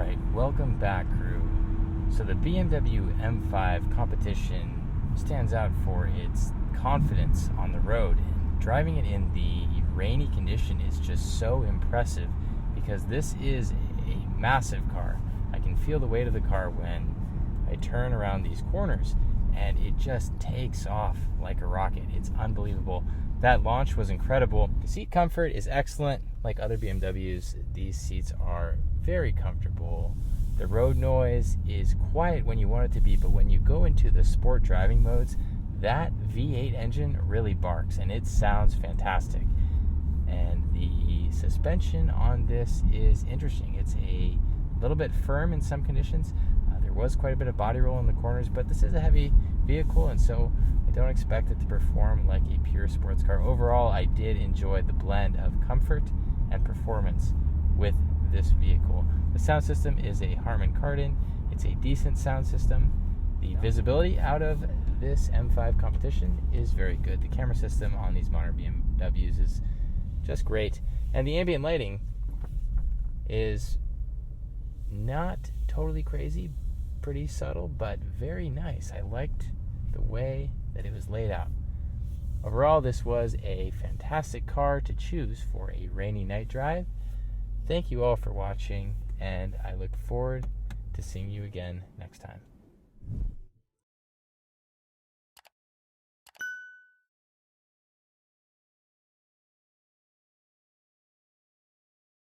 Alright, welcome back, crew. So the BMW M5 Competition stands out for its confidence on the road. And driving it in the rainy condition is just so impressive because this is a massive car. I can feel the weight of the car when I turn around these corners, and it just takes off like a rocket. It's unbelievable. That launch was incredible. The seat comfort is excellent. Like other BMWs, these seats are very comfortable. The road noise is quiet when you want it to be, but when you go into the sport driving modes, that V8 engine really barks, and it sounds fantastic. And the suspension on this is interesting. It's a little bit firm in some conditions. There was quite a bit of body roll in the corners, but this is a heavy vehicle, and so I don't expect it to perform like a pure sports car. Overall, I did enjoy the blend of comfort and performance with this vehicle. The sound system is a Harman Kardon. It's a decent sound system. The visibility out of this M5 Competition is very good. The camera system on these modern BMWs is just great. And the ambient lighting is not totally crazy, pretty subtle, but very nice. I liked the way that it was laid out. Overall, this was a fantastic car to choose for a rainy night drive. Thank you all for watching, and I look forward to seeing you again next time.